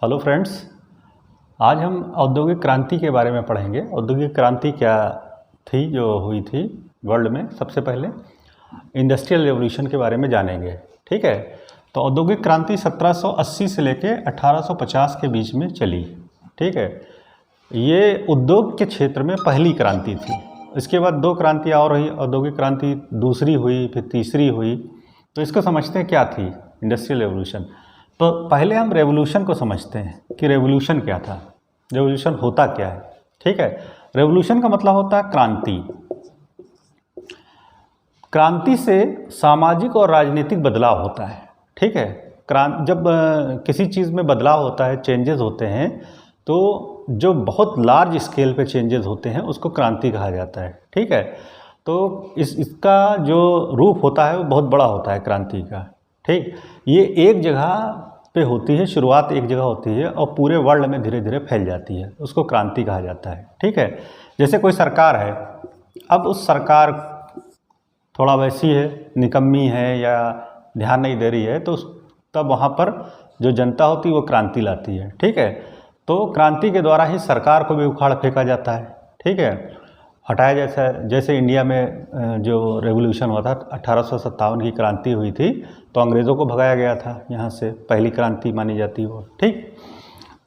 Hello friends, आज हम औद्योगिक क्रांति के बारे में पढ़ेंगे। औद्योगिक क्रांति क्या थी जो हुई थी वर्ल्ड में। सबसे पहले इंडस्ट्रियल रेवोल्यूशन के बारे में जानेंगे। ठीक है, तो औद्योगिक क्रांति 1780 से लेके 1850 के बीच में चली। ठीक है, ये उद्योग के क्षेत्र में पहली क्रांति थी। इसके बाद दो क्रांतियाँ और हुई, औद्योगिक क्रांति दूसरी हुई, फिर तीसरी हुई। तो इसको समझते हैं क्या थी इंडस्ट्रियल रेवोल्यूशन। तो पहले हम रेवोल्यूशन को समझते हैं कि रेवोल्यूशन क्या था, रेवोल्यूशन होता क्या है। ठीक है, रेवोल्यूशन का मतलब होता है क्रांति। क्रांति से सामाजिक और राजनीतिक बदलाव होता है। ठीक है, जब किसी चीज़ में बदलाव होता है, चेंजेस होते हैं, तो जो बहुत लार्ज स्केल पे चेंजेस होते हैं उसको क्रांति कहा जाता है। ठीक है, तो इसका जो रूप होता है वो बहुत बड़ा होता है क्रांति का। ठीक, ये एक जगह पे होती है, शुरुआत एक जगह होती है और पूरे वर्ल्ड में धीरे धीरे फैल जाती है, उसको क्रांति कहा जाता है। ठीक है, जैसे कोई सरकार है, अब उस सरकार थोड़ा वैसी है, निकम्मी है या ध्यान नहीं दे रही है, तो तब वहाँ पर जो जनता होती है वो क्रांति लाती है। ठीक है, तो क्रांति के द्वारा ही सरकार को भी उखाड़ फेंका जाता है। ठीक है, हटाया जैसे इंडिया में जो रेवोल्यूशन हुआ था 1857 की क्रांति हुई थी, तो अंग्रेज़ों को भगाया गया था यहाँ से, पहली क्रांति मानी जाती है वो। ठीक,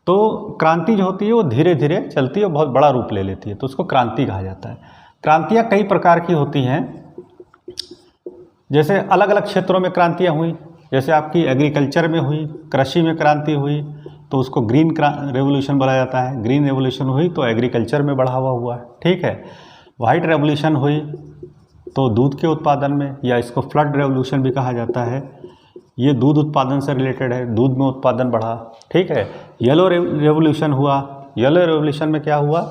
तो क्रांति जो होती है वो धीरे धीरे चलती है और बहुत बड़ा रूप ले लेती है, तो उसको क्रांति कहा जाता है। क्रांतियाँ कई प्रकार की होती हैं, जैसे अलग अलग क्षेत्रों में क्रांतियाँ हुई। जैसे आपकी एग्रीकल्चर में हुई, कृषि में क्रांति हुई तो उसको ग्रीन रेवोल्यूशन बोला जाता है। ग्रीन रेवोल्यूशन हुई तो एग्रीकल्चर में बढ़ावा हुआ। ठीक है, वाइट रेवोल्यूशन हुई तो दूध के उत्पादन में, या इसको फ्लड रेवोल्यूशन भी कहा जाता है, ये दूध उत्पादन से रिलेटेड है, दूध में उत्पादन बढ़ा। ठीक है, येलो रेवोल्यूशन हुआ, येलो रेवोल्यूशन में क्या हुआ,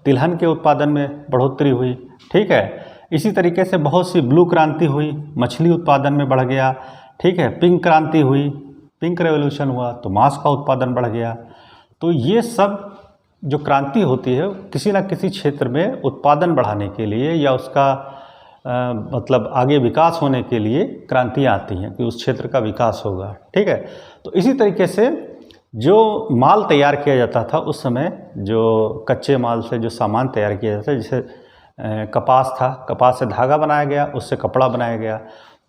तिलहन के उत्पादन में बढ़ोतरी हुई। ठीक है, इसी तरीके से बहुत सी ब्लू क्रांति हुई, मछली उत्पादन में बढ़ गया। ठीक है, पिंक क्रांति हुई, पिंक रेवोल्यूशन हुआ तो मांस का उत्पादन बढ़ गया। तो ये सब जो क्रांति होती है किसी न किसी क्षेत्र में उत्पादन बढ़ाने के लिए या उसका मतलब आगे विकास होने के लिए क्रांतियाँ आती हैं कि उस क्षेत्र का विकास होगा। ठीक है, तो इसी तरीके से जो माल तैयार किया जाता था उस समय, जो कच्चे माल से जो सामान तैयार किया जाता था, जैसे कपास था, कपास से धागा बनाया गया, उससे कपड़ा बनाया गया,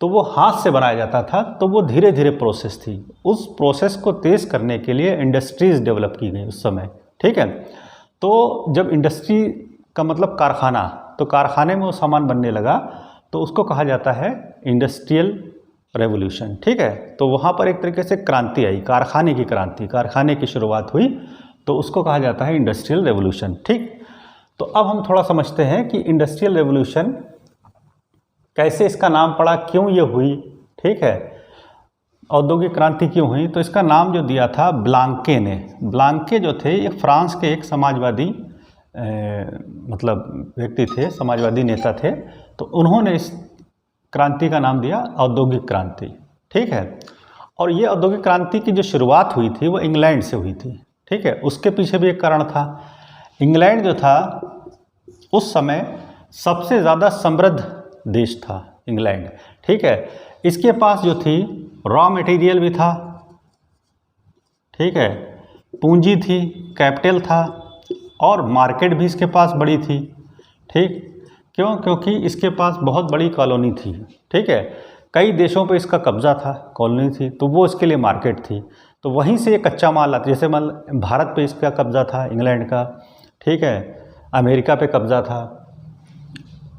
तो वो हाथ से बनाया जाता था, तो वो धीरे धीरे प्रोसेस थी। उस प्रोसेस को तेज़ करने के लिए इंडस्ट्रीज़ डेवलप की गई उस समय। ठीक है, तो जब इंडस्ट्री का मतलब कारखाना, तो कारखाने में वो सामान बनने लगा तो उसको कहा जाता है इंडस्ट्रियल रेवोल्यूशन। ठीक है, तो वहाँ पर एक तरीके से क्रांति आई, कारखाने की क्रांति, कारखाने की शुरुआत हुई, तो उसको कहा जाता है इंडस्ट्रियल रेवोल्यूशन। ठीक, तो अब हम थोड़ा समझते हैं कि इंडस्ट्रियल रेवोल्यूशन कैसे इसका नाम पड़ा, क्यों ये हुई। ठीक है, औद्योगिक क्रांति क्यों हुई, तो इसका नाम जो दिया था ब्लांके ने। ब्लांके जो थे ये फ्रांस के एक समाजवादी मतलब व्यक्ति थे, समाजवादी नेता थे, तो उन्होंने इस क्रांति का नाम दिया औद्योगिक क्रांति। ठीक है, और ये औद्योगिक क्रांति की जो शुरुआत हुई थी वो इंग्लैंड से हुई थी। ठीक है, उसके पीछे भी एक कारण था। इंग्लैंड जो था उस समय सबसे ज़्यादा समृद्ध देश था इंग्लैंड। ठीक है, इसके पास जो थी रॉ मटेरियल भी था। ठीक है, पूंजी थी, कैपिटल था और मार्केट भी इसके पास बड़ी थी। ठीक, क्यों? क्योंकि इसके पास बहुत बड़ी कॉलोनी थी। ठीक है, कई देशों पे इसका कब्जा था, कॉलोनी थी, तो वो इसके लिए मार्केट थी। तो वहीं से ये कच्चा माल आता, जैसे मान भारत पे इसका कब्जा था इंग्लैंड का। ठीक है, अमेरिका पे कब्जा था,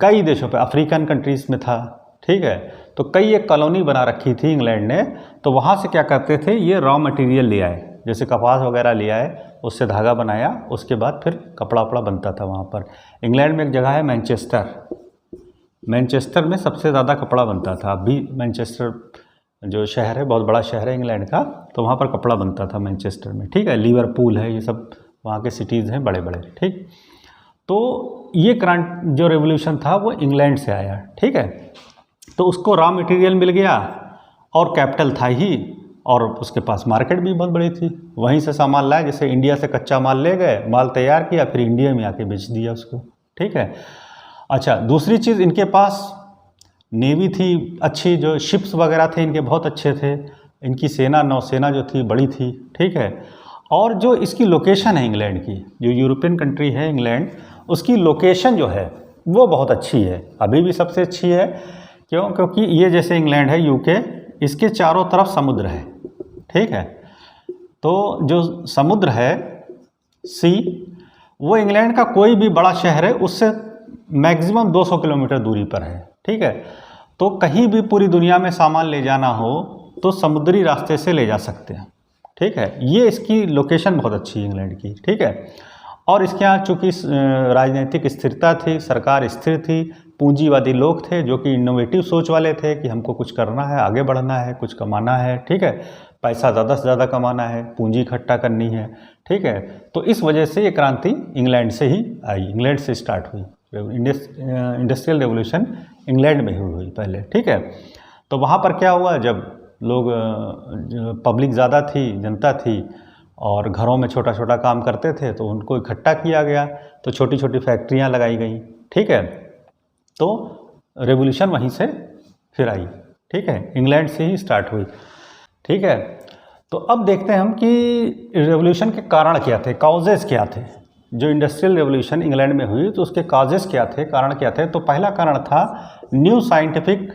कई देशों पे, अफ्रीकन कंट्रीज़ में था। ठीक है, तो कई एक कॉलोनी बना रखी थी इंग्लैंड ने, तो वहाँ से क्या करते थे, ये रॉ मटेरियल ले आए, जैसे कपास वगैरह ले आए, उससे धागा बनाया, उसके बाद फिर कपड़ा वपड़ा बनता था वहाँ पर। इंग्लैंड में एक जगह है मैनचेस्टर, मैनचेस्टर में सबसे ज़्यादा कपड़ा बनता था। अभी मैनचेस्टर जो शहर है बहुत बड़ा शहर है इंग्लैंड का, तो वहाँ पर कपड़ा बनता था मैनचेस्टर में। ठीक है, लिवरपूल है, ये सब वहाँ के सिटीज़ हैं बड़े बड़े। ठीक, तो ये जो रेवोल्यूशन था वो इंग्लैंड से आया। ठीक है, तो उसको रॉ मटेरियल मिल गया और कैपिटल था ही, और उसके पास मार्केट भी बहुत बड़ी थी, वहीं से सामान लाए। जैसे इंडिया से कच्चा माल ले गए, माल तैयार किया, फिर इंडिया में आके बेच दिया उसको। ठीक है, अच्छा, दूसरी चीज़, इनके पास नेवी थी अच्छी, जो शिप्स वगैरह थे इनके बहुत अच्छे थे, इनकी सेना, नौसेना जो थी बड़ी थी। ठीक है, और जो इसकी लोकेशन है इंग्लैंड की, जो यूरोपियन कंट्री है इंग्लैंड, उसकी लोकेशन जो है वो बहुत अच्छी है, अभी भी सबसे अच्छी है। क्यों? क्योंकि ये जैसे इंग्लैंड है, यूके, इसके चारों तरफ समुद्र है, ठीक है। तो जो समुद्र है, सी, वो इंग्लैंड का कोई भी बड़ा शहर है उससे मैक्सिमम 200 किलोमीटर दूरी पर है, ठीक है। तो कहीं भी पूरी दुनिया में सामान ले जाना हो तो समुद्री रास्ते से ले जा सकते हैं, ठीक है। ये इसकी लोकेशन बहुत अच्छी है इंग्लैंड की, ठीक है। और इसके यहाँ चूँकि राजनीतिक स्थिरता थी, सरकार स्थिर थी, पूंजीवादी लोग थे जो कि इनोवेटिव सोच वाले थे कि हमको कुछ करना है, आगे बढ़ना है, कुछ कमाना है, ठीक है, पैसा ज़्यादा से ज़्यादा कमाना है, पूंजी इकट्ठा करनी है, ठीक है। तो इस वजह से ये क्रांति इंग्लैंड से ही आई, इंग्लैंड से स्टार्ट हुई। इंडस्ट्रियल रेवोल्यूशन इंग्लैंड में ही हुई पहले, ठीक है। तो वहाँ पर क्या हुआ, जब लोग पब्लिक ज़्यादा थी, जनता थी और घरों में छोटा छोटा काम करते थे तो उनको इकट्ठा किया गया, तो छोटी छोटी फैक्ट्रियाँ लगाई गई, ठीक है। तो रेवोल्यूशन वहीं से फिर आई, ठीक है, इंग्लैंड से ही स्टार्ट हुई, ठीक है। तो अब देखते हैं हम कि रेवोल्यूशन के कारण क्या थे, कॉजेज़ क्या थे। जो इंडस्ट्रियल रेवोल्यूशन इंग्लैंड में हुई तो उसके कॉजेज़ क्या थे, कारण क्या थे। तो पहला कारण था न्यू साइंटिफिक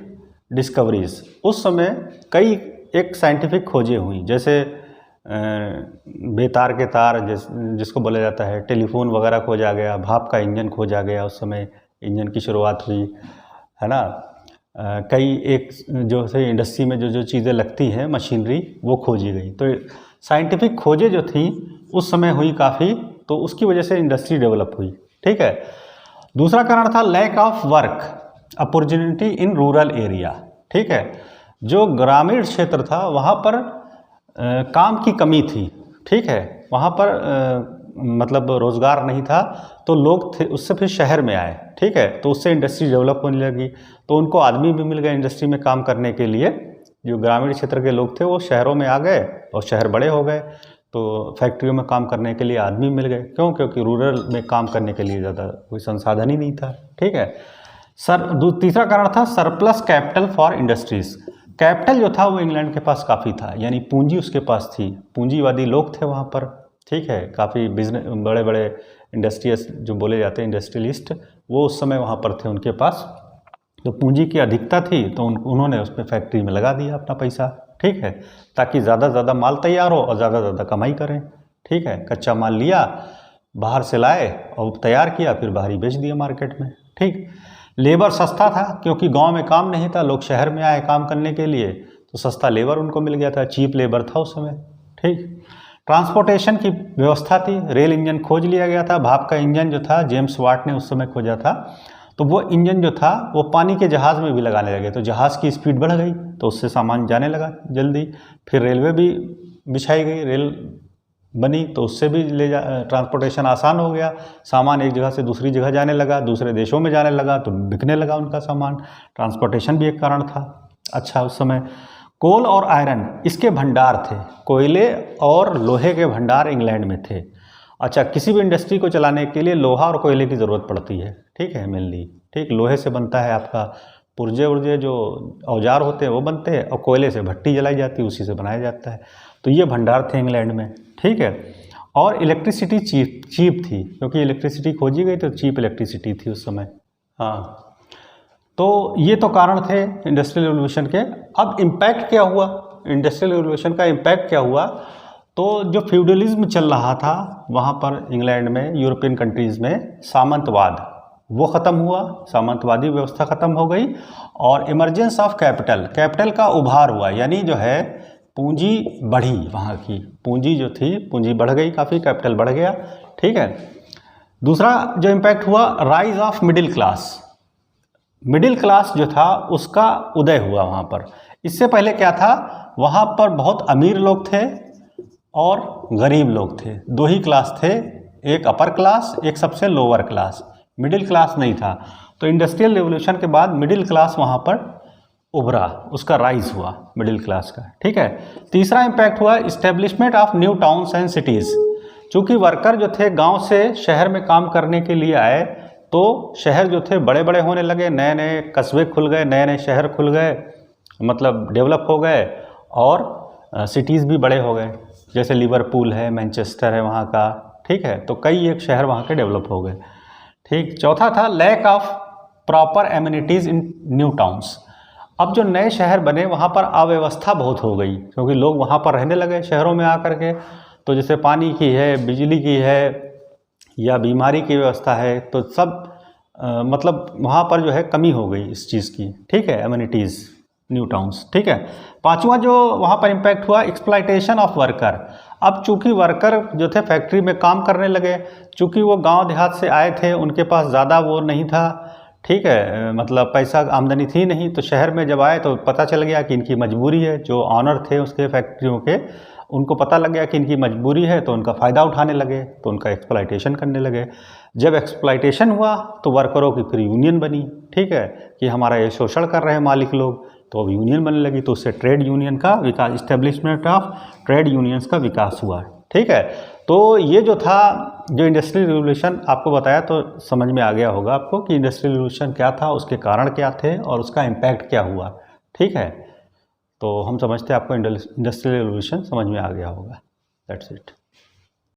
डिस्कवरीज। उस समय कई एक साइंटिफिक खोजें हुई, जैसे बेतार के तार जिसको बोला जाता है, टेलीफोन वगैरह खोजा गया, भाप का इंजन खोजा गया, उस समय इंजन की शुरुआत हुई, है ना। कई एक जो से इंडस्ट्री में जो जो चीज़ें लगती हैं, मशीनरी, वो खोजी गई। तो साइंटिफिक खोजें जो थी उस समय हुई काफ़ी, तो उसकी वजह से इंडस्ट्री डेवलप हुई, ठीक है। दूसरा कारण था lack of work opportunity in rural area, ठीक है। जो ग्रामीण क्षेत्र था वहाँ पर काम की कमी थी, ठीक है, वहाँ पर मतलब रोज़गार नहीं था, तो लोग थे उससे फिर शहर में आए, ठीक है। तो उससे इंडस्ट्री डेवलप होने लगी, तो उनको आदमी भी मिल गए इंडस्ट्री में काम करने के लिए। जो ग्रामीण क्षेत्र के लोग थे वो शहरों में आ गए और शहर बड़े हो गए, तो फैक्ट्रियों में काम करने के लिए आदमी मिल गए। क्यों? क्योंकि रूरल में काम करने के लिए ज़्यादा कोई संसाधन ही नहीं था, ठीक है। तीसरा कारण था surplus capital for industries. Capital जो था वो इंग्लैंड के पास काफ़ी था, यानी पूंजी उसके पास थी, पूंजीवादी लोग थे वहाँ पर, ठीक है। काफ़ी बिजनेस, बड़े बड़े इंडस्ट्रियस जो बोले जाते हैं इंडस्ट्रियलिस्ट, वो उस समय वहाँ पर थे उनके पास। तो पूंजी की अधिकता थी तो उन्होंने उस पर फैक्ट्री में लगा दिया अपना पैसा, ठीक है, ताकि ज़्यादा से ज़्यादा माल तैयार हो और ज़्यादा से ज़्यादा कमाई करें, ठीक है। कच्चा माल लिया, बाहर से लाए और तैयार किया, फिर बाहर ही बेच दिया मार्केट में, ठीक। लेबर सस्ता था क्योंकि गांव में काम नहीं था, लोग शहर में आए काम करने के लिए, तो सस्ता लेबर उनको मिल गया था, चीप लेबर था उस समय, ठीक। ट्रांसपोर्टेशन की व्यवस्था थी, रेल इंजन खोज लिया गया था। भाप का इंजन जो था जेम्स वाट ने उस समय खोजा था, तो वो इंजन जो था वो पानी के जहाज़ में भी लगाने लगे, तो जहाज़ की स्पीड बढ़ गई, तो उससे सामान जाने लगा जल्दी। फिर रेलवे भी बिछाई गई, रेल बनी, तो उससे भी ट्रांसपोर्टेशन आसान हो गया, सामान एक जगह से दूसरी जगह जाने लगा, दूसरे देशों में जाने लगा, तो बिकने लगा उनका सामान। ट्रांसपोर्टेशन भी एक कारण था। अच्छा, उस समय कोल और आयरन इसके भंडार थे, कोयले और लोहे के भंडार इंग्लैंड में थे। अच्छा, किसी भी इंडस्ट्री को चलाने के लिए लोहा और कोयले की ज़रूरत पड़ती है, ठीक है, मेनली, ठीक। लोहे से बनता है आपका पुर्जे उर्जे, जो औजार होते हैं वो बनते हैं, और कोयले से भट्टी जलाई जाती है, उसी से बनाया जाता है। तो ये भंडार थे इंग्लैंड में, ठीक है। और इलेक्ट्रिसिटी चीप थी, क्योंकि इलेक्ट्रिसिटी खोजी गई तो चीप इलेक्ट्रिसिटी थी उस समय। हाँ, तो ये तो कारण थे इंडस्ट्रियल रेवोल्यूशन के। अब इम्पैक्ट क्या हुआ, इंडस्ट्रियल रेवोल्यूशन का इम्पैक्ट क्या हुआ, तो जो फ्यूडलिज्म चल रहा था वहाँ पर इंग्लैंड में, यूरोपियन कंट्रीज़ में, सामंतवाद वो ख़त्म हुआ, सामंतवादी व्यवस्था ख़त्म हो गई, और इमरजेंस ऑफ कैपिटल का उभार हुआ, यानी जो है पूंजी बढ़ी, वहाँ की पूंजी जो थी, पूंजी बढ़ गई काफ़ी, कैपिटल बढ़ गया, ठीक है। दूसरा जो इम्पैक्ट हुआ, राइज ऑफ मिडिल क्लास जो था उसका उदय हुआ वहाँ पर। इससे पहले क्या था, वहाँ पर बहुत अमीर लोग थे और गरीब लोग थे, दो ही क्लास थे, एक अपर क्लास, एक सबसे लोअर क्लास, मिडिल क्लास नहीं था। तो इंडस्ट्रियल रेवोल्यूशन के बाद मिडिल क्लास वहाँ पर उभरा, उसका राइज हुआ मिडिल क्लास का, ठीक है। तीसरा इम्पैक्ट हुआ establishment of new towns and cities. चूँकि वर्कर जो थे गांव से शहर में काम करने के लिए आए, तो शहर जो थे बड़े बड़े होने लगे, नए नए कस्बे खुल गए, नए नए शहर खुल गए, मतलब डेवलप हो गए, और सिटीज़ भी बड़े हो गए, जैसे लिवरपूल है, मैनचेस्टर है वहाँ का, ठीक है। तो कई एक शहर वहाँ के डेवलप हो गए, ठीक। चौथा था lack of proper amenities in new towns. अब जो नए शहर बने वहाँ पर अव्यवस्था बहुत हो गई, क्योंकि लोग वहाँ पर रहने लगे शहरों में आकर के। तो जैसे पानी की है, बिजली की है, या बीमारी की व्यवस्था है, तो सब मतलब वहाँ पर जो है कमी हो गई इस चीज़ की, ठीक है, एमिनिटीज़ न्यू टाउन्स, ठीक है। पांचवा जो वहाँ पर इम्पैक्ट हुआ, एक्सप्लॉयटेशन ऑफ वर्कर। अब चूंकि वर्कर जो थे फैक्ट्री में काम करने लगे, चूंकि वो गांव देहात से आए थे, उनके पास ज़्यादा वो नहीं था, ठीक है, मतलब पैसा आमदनी थी नहीं। तो शहर में जब आए तो पता चल गया कि इनकी मजबूरी है। जो ऑनर थे उसके फैक्ट्रियों के, उनको पता लग गया कि इनकी मजबूरी है, तो उनका फ़ायदा उठाने लगे, तो उनका एक्सप्लॉयटेशन करने लगे। जब एक्सप्लॉयटेशन हुआ तो वर्करों की फिर यूनियन बनी, ठीक है, कि हमारा ये शोषण कर रहे हैं मालिक लोग, तो अब यूनियन बनने लगी। तो उससे ट्रेड यूनियन का विकास, इस्टेब्लिशमेंट ऑफ ट्रेड यूनियंस का विकास हुआ, ठीक है। तो ये जो था, जो इंडस्ट्रियल रिवोल्यूशन आपको बताया, तो समझ में आ गया होगा आपको कि इंडस्ट्रियल रिवोल्यूशन क्या था, उसके कारण क्या थे और उसका इम्पैक्ट क्या हुआ, ठीक है। तो हम समझते हैं आपको इंडस्ट्रियल रिवोल्यूशन समझ में आ गया होगा। That's it.